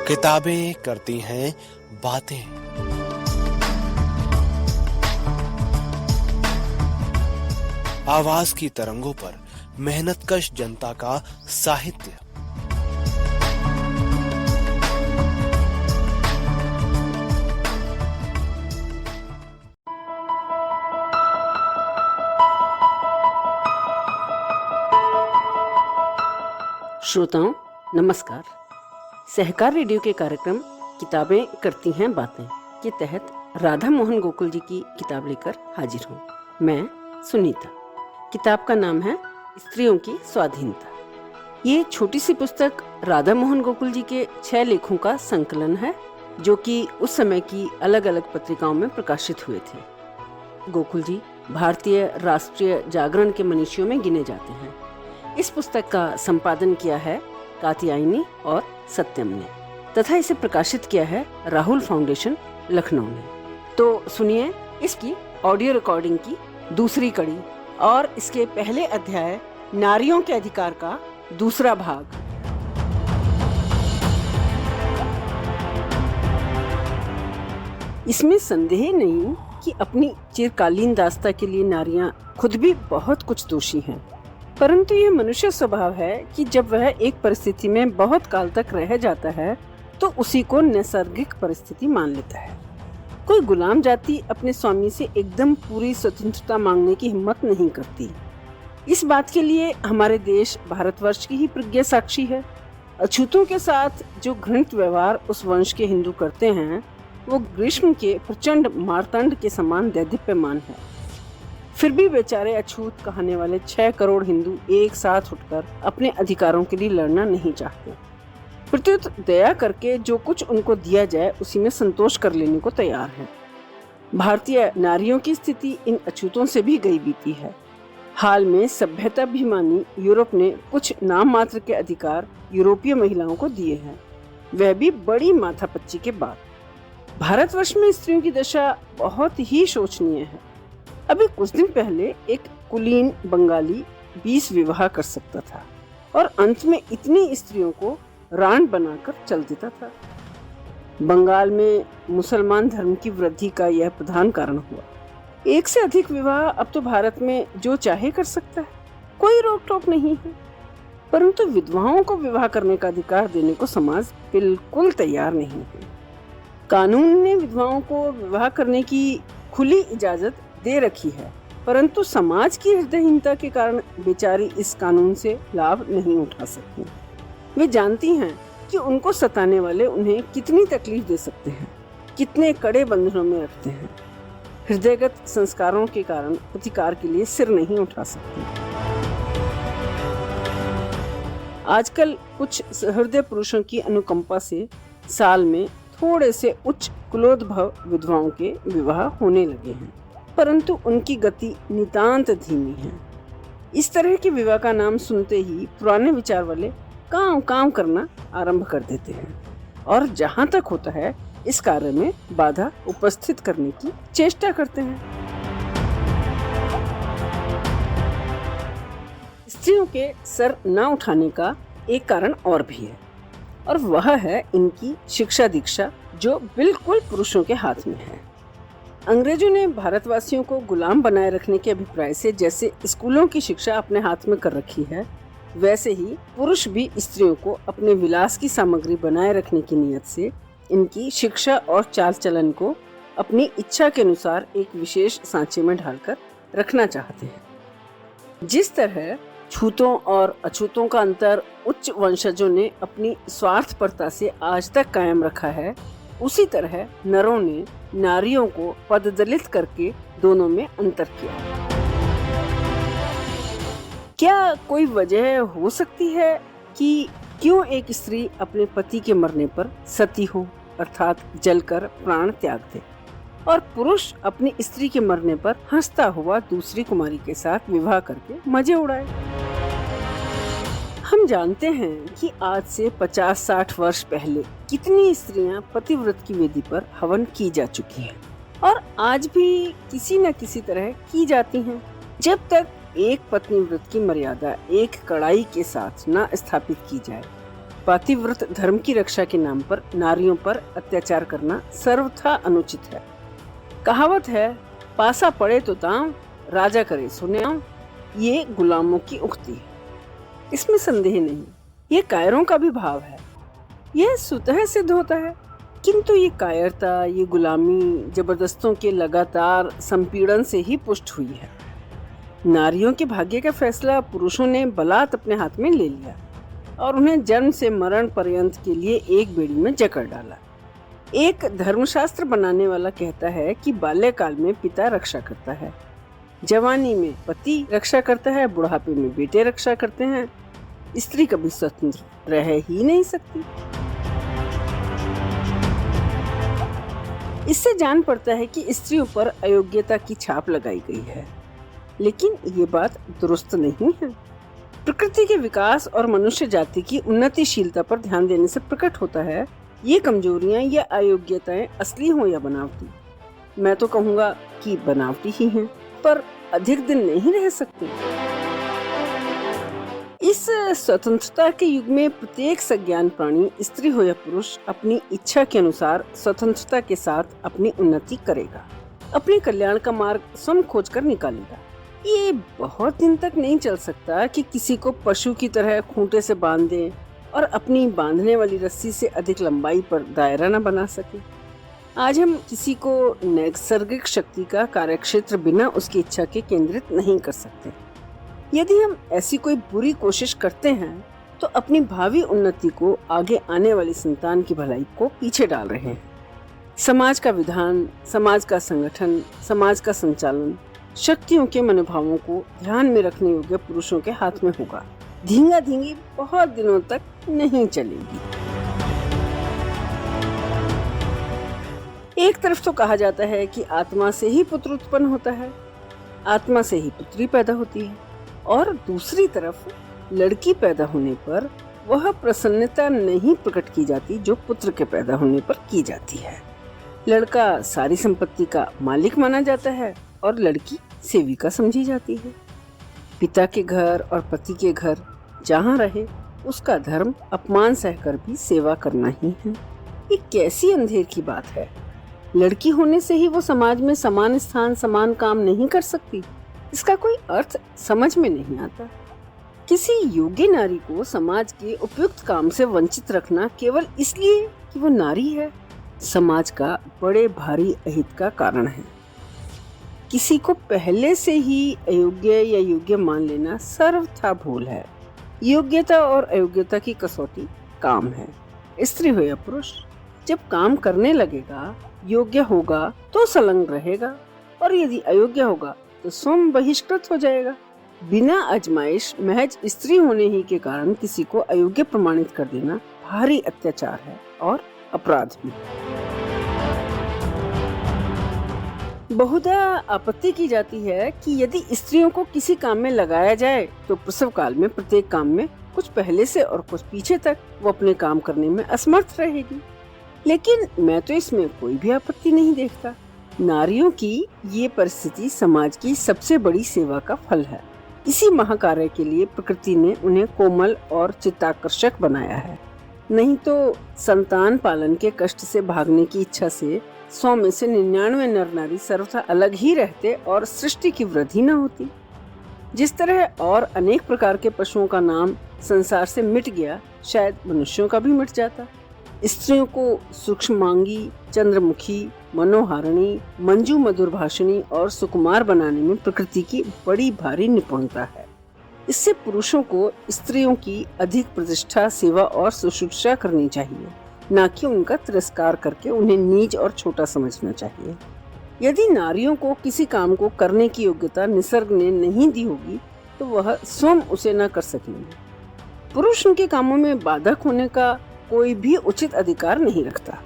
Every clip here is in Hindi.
किताबें करती हैं बातें। आवाज की तरंगों पर मेहनतकश जनता का साहित्य। श्रोताओं नमस्कार। सहकार रेडियो के कार्यक्रम किताबें करती हैं बातें के तहत राधा मोहन गोकुल जी की किताब लेकर हाजिर हूँ। मैं सुनीता। किताब का नाम है स्त्रियों की स्वाधीनता। ये छोटी सी पुस्तक राधा मोहन गोकुल जी के 6 लेखों का संकलन है, जो कि उस समय की अलग अलग पत्रिकाओं में प्रकाशित हुए थे। गोकुल जी भारतीय राष्ट्रीय जागरण के मनीषियों में गिने जाते हैं। इस पुस्तक का संपादन किया है कात्यायनी और सत्यम ने, तथा इसे प्रकाशित किया है राहुल फाउंडेशन लखनऊ ने। तो सुनिए इसकी ऑडियो रिकॉर्डिंग की दूसरी कड़ी और इसके पहले अध्याय नारियों के अधिकार का दूसरा भाग। इसमें संदेह नहीं कि अपनी चिरकालीन दास्ता के लिए नारियां खुद भी बहुत कुछ दोषी हैं, परंतु यह मनुष्य स्वभाव है कि जब वह एक परिस्थिति में बहुत काल तक रह जाता है तो उसी को नैसर्गिक परिस्थिति मान लेता है। कोई गुलाम जाति अपने स्वामी से एकदम पूरी स्वतंत्रता मांगने की हिम्मत नहीं करती। इस बात के लिए हमारे देश भारतवर्ष की ही प्रज्ञा साक्षी है। अछूतों के साथ जो घृणित व्यवहार उस वंश के हिंदू करते हैं, वो ग्रीष्म के प्रचंड मारतंड के समान दैदीप्यमान है। फिर भी बेचारे अछूत कहने वाले 6 करोड़ हिंदू एक साथ उठकर अपने अधिकारों के लिए लड़ना नहीं चाहते। प्रत्युत दया करके जो कुछ उनको दिया जाए उसी में संतोष कर लेने को तैयार है। भारतीय नारियों की स्थिति इन अछूतों से भी गई बीती है। हाल में सभ्यताभिमानी यूरोप ने कुछ नाम मात्र के अधिकार यूरोपीय महिलाओं को दिए हैं, वह भी बड़ी माथापच्ची के बाद। भारतवर्ष में स्त्रियों की दशा बहुत ही शोचनीय है। अभी कुछ दिन पहले एक कुलीन बंगाली 20 विवाह कर सकता था और अंत में इतनी स्त्रियों को रांड बनाकर चल देता था। बंगाल में मुसलमान धर्म की वृद्धि का यह प्रधान कारण हुआ। एक से अधिक विवाह अब तो भारत में जो चाहे कर सकता है, कोई रोक टोक नहीं है। परंतु विधवाओं को विवाह करने का अधिकार देने को समाज बिल्कुल तैयार नहीं है। कानून ने विधवाओं को विवाह करने की खुली इजाजत दे रखी है, परंतु समाज की हृदयहीनता के कारण बेचारी इस कानून से लाभ नहीं उठा सकती। वे जानती हैं कि उनको सताने वाले उन्हें कितनी तकलीफ दे सकते हैं, कितने कड़े बंधनों में रखते हैं। हृदयगत संस्कारों के कारण प्रतिकार के लिए सिर नहीं उठा सकती। आजकल कुछ सहृदय पुरुषों की अनुकंपा से साल में थोड़े से उच्च कुलोद्भव विधवाओं के विवाह होने लगे हैं, परंतु उनकी गति नितांत धीमी है। इस तरह के विवाह का नाम सुनते ही पुराने विचार वाले काम करना आरंभ कर देते हैं और जहां तक होता है इस कार्य में बाधा उपस्थित करने की चेष्टा करते हैं। स्त्रियों के सर न उठाने का एक कारण और भी है, और वह है इनकी शिक्षा दीक्षा, जो बिल्कुल पुरुषों के हाथ में है। अंग्रेजों ने भारतवासियों को गुलाम बनाए रखने के अभिप्राय से जैसे स्कूलों की शिक्षा अपने हाथ में कर रखी है, वैसे ही पुरुष भी स्त्रियों को अपने विलास की सामग्री बनाए रखने की नियत से इनकी शिक्षा और चाल चलन को अपनी इच्छा के अनुसार एक विशेष सांचे में ढालकर रखना चाहते हैं। जिस तरह छूतों और अछूतों का अंतर उच्च वंशजों ने अपनी स्वार्थपरता से आज तक कायम रखा है, उसी तरह नरों ने नारियों को पददलित करके दोनों में अंतर किया। क्या कोई वजह हो सकती है कि क्यों एक स्त्री अपने पति के मरने पर सती हो, अर्थात जलकर प्राण त्याग दे, और पुरुष अपनी स्त्री के मरने पर हंसता हुआ दूसरी कुमारी के साथ विवाह करके मजे उड़ाए? हम जानते हैं कि आज से 50-60 वर्ष पहले कितनी स्त्रियां पतिव्रत की वेदी पर हवन की जा चुकी हैं, और आज भी किसी न किसी तरह की जाती हैं। जब तक एक पत्नी व्रत की मर्यादा एक कड़ाई के साथ न स्थापित की जाए, पातिव्रत धर्म की रक्षा के नाम पर नारियों पर अत्याचार करना सर्वथा अनुचित है। कहावत है, पासा पड़े तो ताव, राजा करे सो न्याव। ये गुलामों की उक्ति है, इसमें संदेह नहीं। ये कायरों का भी भाव है, यह स्वतः सिद्ध होता है। किंतु ये कायरता, ये गुलामी जबरदस्तों के लगातार संपीड़न से ही पुष्ट हुई है। नारियों के भाग्य का फैसला पुरुषों ने बलात् अपने हाथ में ले लिया और उन्हें जन्म से मरण पर्यंत के लिए एक बेड़ी में जकड़ डाला। एक धर्मशास्त्र बनाने वाला कहता है कि बाल्यकाल में पिता रक्षा करता है, जवानी में पति रक्षा करता है, बुढ़ापे में बेटे रक्षा करते हैं। स्त्री कभी स्वतंत्र रह ही नहीं सकती। इससे जान पड़ता है कि स्त्रियों पर अयोग्यता की छाप लगाई गई है, लेकिन ये बात दुरुस्त नहीं है। प्रकृति के विकास और मनुष्य जाति की उन्नतिशीलता पर ध्यान देने से प्रकट होता है ये कमजोरियां या अयोग्यताएं असली हो या बनावटी। मैं तो कहूँगा कि बनावटी ही हैं, पर अधिक दिन नहीं रह सकते। इस स्वतंत्रता के युग में प्रत्येक सज्ञान प्राणी, स्त्री हो या पुरुष, अपनी इच्छा के अनुसार स्वतंत्रता के साथ अपनी उन्नति करेगा, अपने कल्याण का मार्ग स्वयं खोज कर निकालेगा। ये बहुत दिन तक नहीं चल सकता कि किसी को पशु की तरह खूंटे से बांध दे और अपनी बांधने वाली रस्सी से अधिक लंबाई पर दायरा न बना सके। आज हम किसी को नैसर्गिक शक्ति का कार्यक्षेत्र बिना उसकी इच्छा के केंद्रित नहीं कर सकते। यदि हम ऐसी कोई बुरी कोशिश करते हैं तो अपनी भावी उन्नति को, आगे आने वाली संतान की भलाई को पीछे डाल रहे हैं। समाज का विधान, समाज का संगठन, समाज का संचालन शक्तियों के मनोभावों को ध्यान में रखने योग्य पुरुषों के हाथ में होगा। धींगा धींगी बहुत दिनों तक नहीं चलेगी। एक तरफ तो कहा जाता है कि आत्मा से ही पुत्र उत्पन्न होता है, आत्मा से ही पुत्री पैदा होती है, और दूसरी तरफ लड़की पैदा होने पर वह प्रसन्नता नहीं प्रकट की जाती जो पुत्र के पैदा होने पर की जाती है। लड़का सारी संपत्ति का मालिक माना जाता है और लड़की सेविका समझी जाती है। पिता के घर और पति के घर जहाँ रहे, उसका धर्म अपमान सहकर भी सेवा करना ही है। ये कैसी अंधेर की बात है। लड़की होने से ही वो समाज में समान स्थान, समान काम नहीं कर सकती। इसका कोई अर्थ समझ में नहीं आता। किसी योग्य नारी को समाज के उपयुक्त काम से वंचित रखना केवल इसलिए कि वो नारी है, समाज का बड़े भारी अहित का कारण है। किसी को पहले से ही अयोग्य या योग्य मान लेना सर्वथा भूल है। योग्यता और अयोग्यता की कसौटी काम है। स्त्री हो या पुरुष, जब काम करने लगेगा, योग्य होगा तो संलग्न रहेगा, और यदि अयोग्य होगा तो स्वयं बहिष्कृत हो जाएगा। बिना आजमाइश महज स्त्री होने ही के कारण किसी को अयोग्य प्रमाणित कर देना भारी अत्याचार है और अपराध भी। बहुधा आपत्ति की जाती है कि यदि स्त्रियों को किसी काम में लगाया जाए तो प्रसव काल में प्रत्येक काम में कुछ पहले से और कुछ पीछे तक वो अपने काम करने में असमर्थ रहेगी। लेकिन मैं तो इसमें कोई भी आपत्ति नहीं देखता। नारियों की ये परिस्थिति समाज की सबसे बड़ी सेवा का फल है। इसी महाकार्य के लिए प्रकृति ने उन्हें कोमल और चित्ताकर्षक बनाया है। नहीं तो संतान पालन के कष्ट से भागने की इच्छा से 100 में से 99 नर नारी सर्वथा अलग ही रहते और सृष्टि की वृद्धि न होती। जिस तरह और अनेक प्रकार के पशुओं का नाम संसार से मिट गया, शायद मनुष्यों का भी मिट जाता। स्त्रियों को सूक्ष्मांगी, चंद्रमुखी, मनोहारिणी, मंजू मधुरभाषिणी और सुकुमार बनाने में प्रकृति की बड़ी भारी निपुणता है। इससे पुरुषों को स्त्रियों की अधिक प्रतिष्ठा, सेवा और शुश्रूषा करनी चाहिए, न कि उनका तिरस्कार करके उन्हें नीच और छोटा समझना चाहिए। यदि नारियों को किसी काम को करने की योग्यता निसर्ग ने नहीं दी होगी तो वह स्वयं उसे न कर सकेंगे। पुरुष उनके कामों में बाधक होने का कोई भी उचित अधिकार नहीं रखता।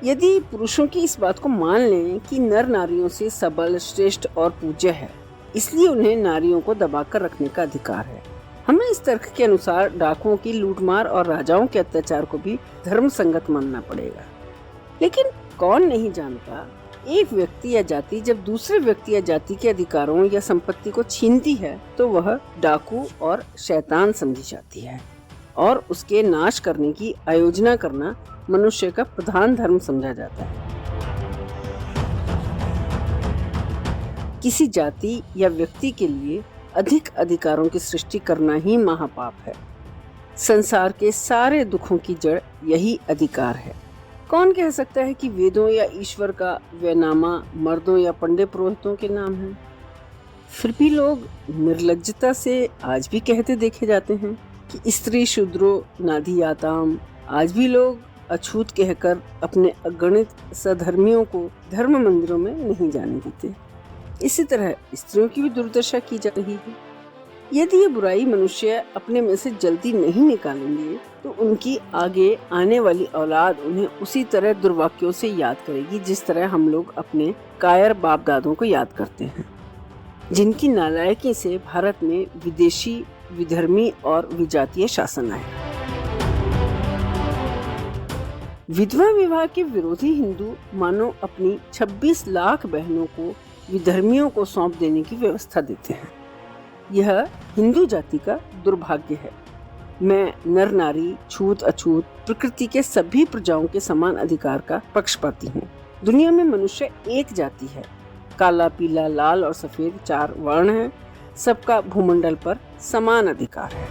यदि पुरुषों की इस बात को मान लें कि नर नारियों से सबल, श्रेष्ठ और पूज्य है, इसलिए उन्हें नारियों को दबाकर रखने का अधिकार है, हमें इस तर्क के अनुसार डाकुओं की लूटमार और राजाओं के अत्याचार को भी धर्म संगत मानना पड़ेगा। लेकिन कौन नहीं जानता, एक व्यक्ति या जाति जब दूसरे व्यक्ति या जाति के अधिकारों या संपत्ति को छीनती है तो वह डाकू और शैतान समझी जाती है। और उसके नाश करने की आयोजना करना मनुष्य का प्रधान धर्म समझा जाता है। किसी जाति या व्यक्ति के लिए अधिक अधिकारों की सृष्टि करना ही महापाप है। संसार के सारे दुखों की जड़ यही अधिकार है। कौन कह सकता है कि वेदों या ईश्वर का वैनामा मर्दों या पंडे पुरोहितों के नाम है? फिर भी लोग निर्लज्जता से आज भी कहते देखे जाते हैं कि स्त्री शूद्रो नाधियाताम। आज भी लोग अछूत कहकर अपने अगणित सधर्मियों को धर्म मंदिरों में नहीं जाने देते। इसी तरह स्त्रियों की भी दुर्दशा की जा रही है। यदि ये बुराई मनुष्य अपने में से जल्दी नहीं निकालेंगे तो उनकी आगे आने वाली औलाद उन्हें उसी तरह दुर्वाक्यों से याद करेगी जिस तरह हम लोग अपने कायर बाप दादों को याद करते हैं, जिनकी नालायकी से भारत में विदेशी, विधर्मी और विजातीय शासन आया। विधवा विवाह के विरोधी हिंदू मानो अपनी 26 लाख बहनों को विधर्मियों को सौंप देने की व्यवस्था देते हैं। यह हिंदू जाति का दुर्भाग्य है। मैं नर नारी, छूत अछूत, प्रकृति के सभी प्रजाओं के समान अधिकार का पक्षपाती हूँ। दुनिया में मनुष्य एक जाति है। काला, पीला, लाल और सफेद 4 वर्ण हैं। सबका भूमंडल पर समान अधिकार है।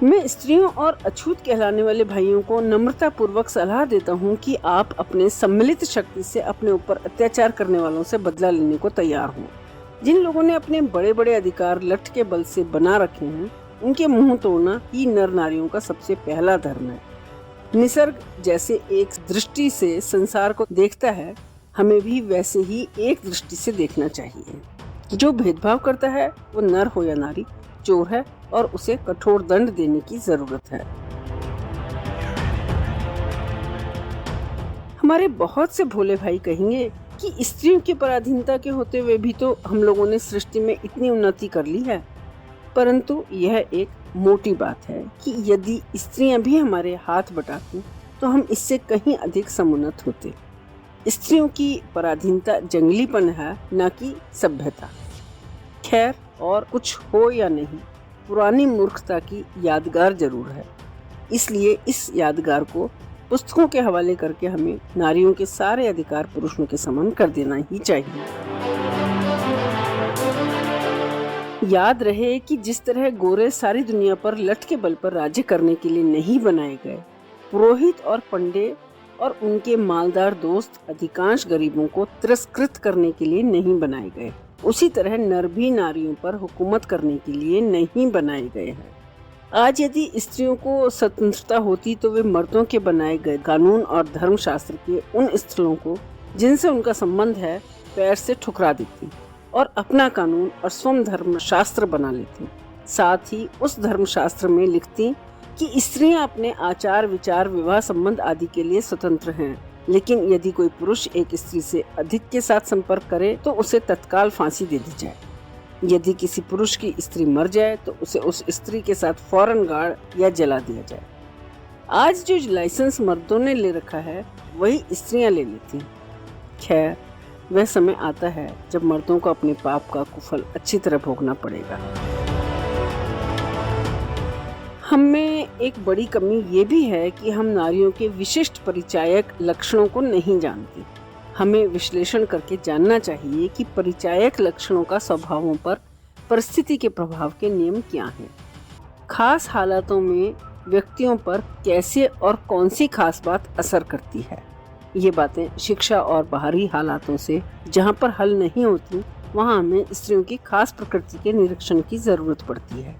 मैं स्त्रियों और अछूत कहलाने वाले भाइयों को नम्रता पूर्वक सलाह देता हूँ कि आप अपने सम्मिलित शक्ति से अपने ऊपर अत्याचार करने वालों से बदला लेने को तैयार हों। जिन लोगों ने अपने बड़े बड़े अधिकार लठ के बल से बना रखे हैं, उनके मुंह तोड़ना ही नर नारियों का सबसे पहला धर्म है। निसर्ग जैसे एक दृष्टि से संसार को देखता है, हमें भी वैसे ही एक दृष्टि से देखना चाहिए। जो भेदभाव करता है वो नर हो या नारी चोर है और उसे कठोर दंड देने की जरूरत है। हमारे बहुत से भोले भाई कहेंगे कि स्त्रियों की पराधीनता के होते हुए भी तो हम लोगों ने सृष्टि में इतनी उन्नति कर ली है। परंतु यह एक मोटी बात है कि यदि स्त्रियां भी हमारे हाथ बटाती तो हम इससे कहीं अधिक समुन्नत होते। स्त्रियों की पराधीनता जंगलीपन है, न कि सभ्यता। खैर, और कुछ हो या नहीं, पुरानी मूर्खता की यादगार जरूर है। इसलिए इस यादगार को पुस्तकों के हवाले करके हमें नारियों के सारे अधिकार पुरुषों के समान कर देना ही चाहिए। याद रहे कि जिस तरह गोरे सारी दुनिया पर लठ के बल पर राज्य करने के लिए नहीं बनाए गए, पुरोहित और पंडे और उनके मालदार दोस्त अधिकांश गरीबों को तिरस्कृत करने के लिए नहीं बनाए गए, उसी तरह नर भी नारियों पर हुकूमत करने के लिए नहीं बनाए गए हैं। आज यदि स्त्रियों को स्वतंत्रता होती तो वे मर्दों के बनाए गए कानून और धर्मशास्त्र के उन स्थलों को जिनसे उनका संबंध है पैर से ठुकरा देती और अपना कानून और स्वयं धर्मशास्त्र बना लेती। साथ ही उस धर्मशास्त्र में लिखती कि स्त्रियां अपने आचार, विचार, विवाह संबंध आदि के लिए स्वतंत्र हैं, लेकिन यदि कोई पुरुष एक स्त्री से अधिक के साथ संपर्क करे तो उसे तत्काल फांसी दे दी जाए। यदि किसी पुरुष की स्त्री मर जाए तो उसे उस स्त्री के साथ फौरन गाड़ या जला दिया जाए। आज जो लाइसेंस मर्दों ने ले रखा है वही स्त्रियां ले लेती। खैर, वह समय आता है जब मर्दों को अपने पाप का कुफल अच्छी तरह भोगना पड़ेगा। हम में एक बड़ी कमी ये भी है कि हम नारियों के विशिष्ट परिचायक लक्षणों को नहीं जानते। हमें विश्लेषण करके जानना चाहिए कि परिचायक लक्षणों का स्वभावों पर परिस्थिति के प्रभाव के नियम क्या हैं। खास हालातों में व्यक्तियों पर कैसे और कौन सी खास बात असर करती है। ये बातें शिक्षा और बाहरी हालातों से जहाँ पर हल नहीं होती, वहाँ हमें स्त्रियों की खास प्रकृति के निरीक्षण की जरूरत पड़ती है।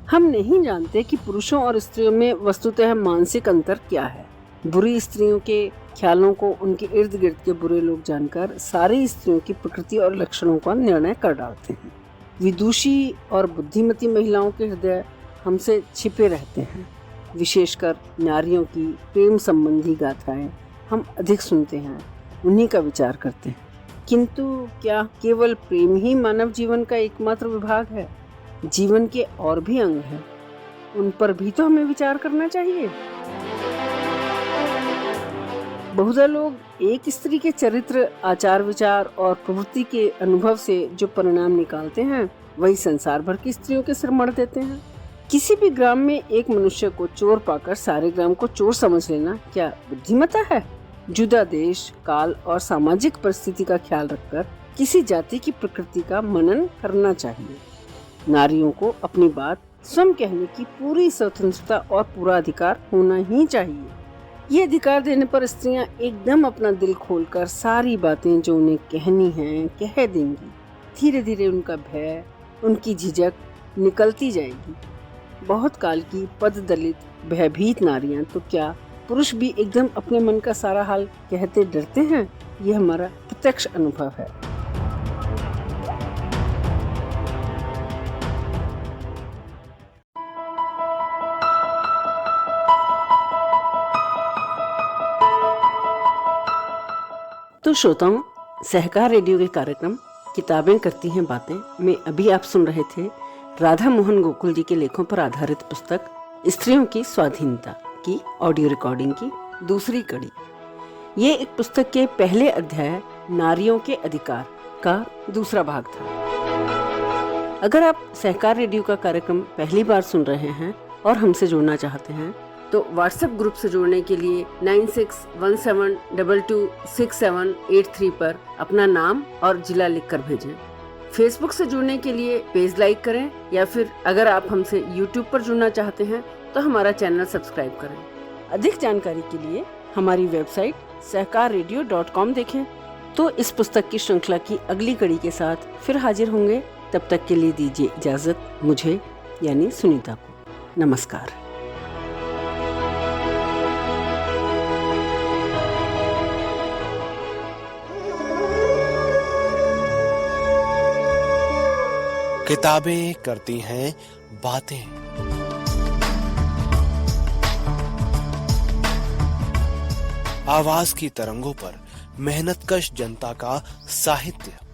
हम नहीं जानते कि पुरुषों और स्त्रियों में वस्तुतः मानसिक अंतर क्या है। बुरी स्त्रियों के ख्यालों को उनके इर्द गिर्द के बुरे लोग जानकर सारी स्त्रियों की प्रकृति और लक्षणों का निर्णय कर डालते हैं। विदुषी और बुद्धिमती महिलाओं के हृदय हमसे छिपे रहते हैं। विशेषकर नारियों की प्रेम संबंधी गाथाएं हम अधिक सुनते हैं, उन्हीं का विचार करते हैं। किंतु क्या केवल प्रेम ही मानव जीवन का एकमात्र विभाग है? जीवन के और भी अंग हैं, उन पर भी तो हमें विचार करना चाहिए। बहुधा लोग एक स्त्री के चरित्र, आचार विचार और प्रवृत्ति के अनुभव से जो परिणाम निकालते हैं वही संसार भर की स्त्रियों के सिर मढ़ देते हैं। किसी भी ग्राम में एक मनुष्य को चोर पाकर सारे ग्राम को चोर समझ लेना क्या बुद्धिमत्ता है? जुदा देश, काल और सामाजिक परिस्थिति का ख्याल रखकर किसी जाति की प्रकृति का मनन करना चाहिए। नारियों को अपनी बात स्वयं कहने की पूरी स्वतंत्रता और पूरा अधिकार होना ही चाहिए। ये अधिकार देने पर स्त्रियां एकदम अपना दिल खोलकर सारी बातें जो उन्हें कहनी हैं कह देंगी। धीरे धीरे उनका भय, उनकी झिझक निकलती जाएगी। बहुत काल की पद दलित भयभीत नारियां तो क्या पुरुष भी एकदम अपने मन का सारा हाल कहते डरते हैं? ये हमारा प्रत्यक्ष अनुभव है। तो श्रोताओं, सहकार रेडियो के कार्यक्रम किताबें करती हैं बातें में अभी आप सुन रहे थे राधा मोहन गोकुल जी के लेखों पर आधारित पुस्तक स्त्रियों की स्वाधीनता की ऑडियो रिकॉर्डिंग की दूसरी कड़ी। ये एक पुस्तक के पहले अध्याय नारियों के अधिकार का दूसरा भाग था। अगर आप सहकार रेडियो का कार्यक्रम पहली बार सुन रहे हैं और हमसे जुड़ना चाहते हैं तो व्हाट्सएप ग्रुप से जुड़ने के लिए 9617226783 पर अपना नाम और जिला लिखकर भेजें। फेसबुक से जुड़ने के लिए पेज लाइक करें या फिर अगर आप हमसे यूट्यूब पर जुड़ना चाहते हैं तो हमारा चैनल सब्सक्राइब करें। अधिक जानकारी के लिए हमारी वेबसाइट सहकाररेडियो.com देखें। तो इस पुस्तक की श्रृंखला की अगली कड़ी के साथ फिर हाजिर होंगे। तब तक के लिए दीजिए इजाजत मुझे यानी सुनीता को। नमस्कार। किताबें करती हैं बातें। आवाज की तरंगों पर मेहनतकश जनता का साहित्य।